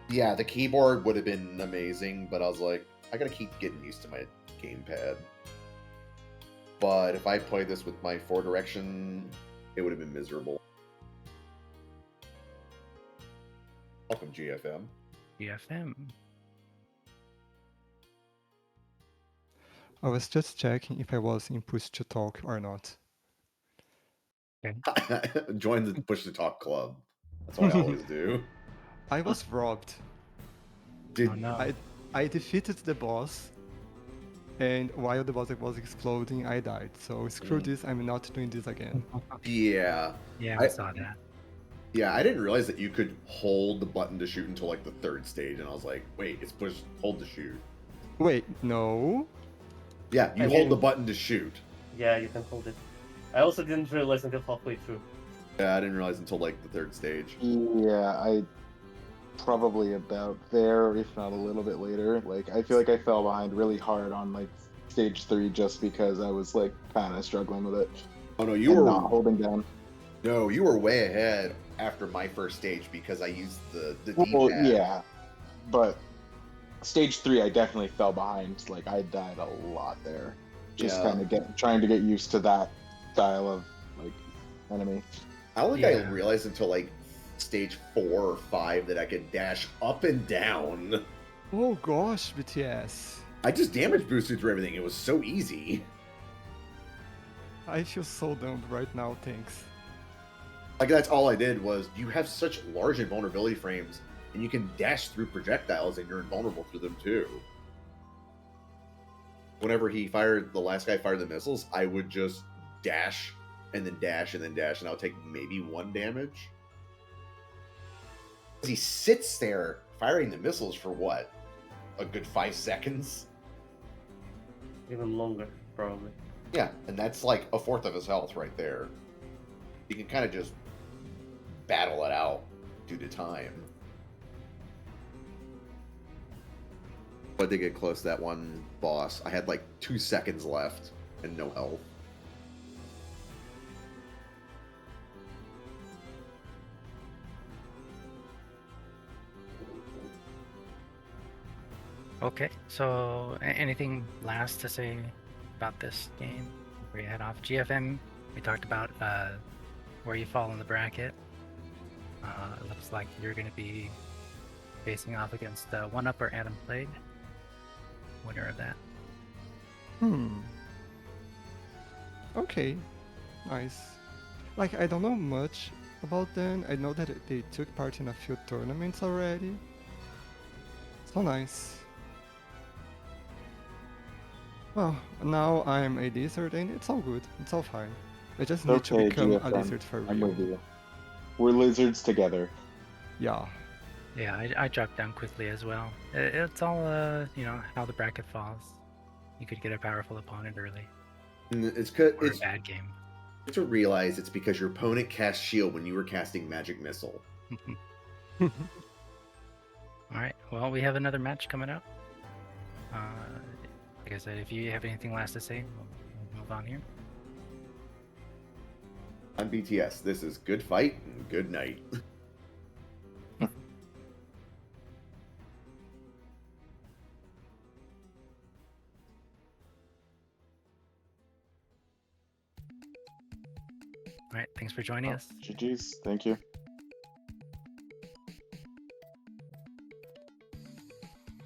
Yeah, the keyboard would have been amazing, but I was like, I gotta keep getting used to my gamepad. But if I played this with my forward direction, it would have been miserable. Welcome, GFM. GFM. I was just checking if I was in push to talk or not. Join the Push to Talk club. That's what I always do. I was robbed. Did Oh no. I defeated the boss, and while the boss was exploding, I died. So screw this, I'm not doing this again. Yeah. Yeah, I I saw that. Yeah, I didn't realize that you could hold the button to shoot until like the 3rd stage, and I was like, wait, it's hold to shoot. Wait, no? Yeah, you I hold mean- the button to shoot. Yeah, you can hold it. I also didn't realize until halfway through. Yeah, I didn't realize until like the 3rd stage. Yeah, I probably about there, if not a little bit later. Like, I feel like I fell behind really hard on like stage 3 just because I was like kind of struggling with it. Oh no, you and were not holding down. no, you were way ahead after my first stage because I used the Well, D-pad. yeah, but stage 3, I definitely fell behind. Like, I died a lot there. Just Yeah. kind of trying to get used to that style of like enemy. I don't think Yeah. I realized until like stage 4 or 5 that I could dash up and down. Oh gosh, BTS. I just damage boosted through everything. It was so easy. I feel so dumb right now, thanks. Like that's all I did was you have such large invulnerability frames, and you can dash through projectiles, and you're invulnerable to them too. Whenever the last guy fired the missiles, I would just dash and then dash and then dash, and I would take maybe 1 damage. He sits there firing the missiles for what? A good 5 seconds? Even longer, probably. Yeah, and that's like a 4th of his health right there. You can kind of just battle it out due to time. But they get close to that one boss. I had like 2 seconds left and no health. Okay, so anything last to say about this game before you head off? GFM, we talked about where you fall in the bracket. It looks like you're going to be facing off against One Upper Adam Blade. winner of that. Okay, nice. Like, I don't know much about them. I know that they took part in a few tournaments already. So nice. Well, now I'm a lizard and it's all good. It's all fine. I just need to Okay, become a GFM, lizard for I'm real. with you. We're lizards together. Yeah. Yeah, I dropped down quickly as well. It's all, how the bracket falls. You could get a powerful opponent early, And it's or a it's bad game. to realize it's because your opponent cast shield when you were casting magic missile. Alright, well, we have another match coming up. Like I said, if you have anything last to say, we'll move on here. On BTS, this is good fight and good night. Alright, thanks for joining us. GG's. Thank you.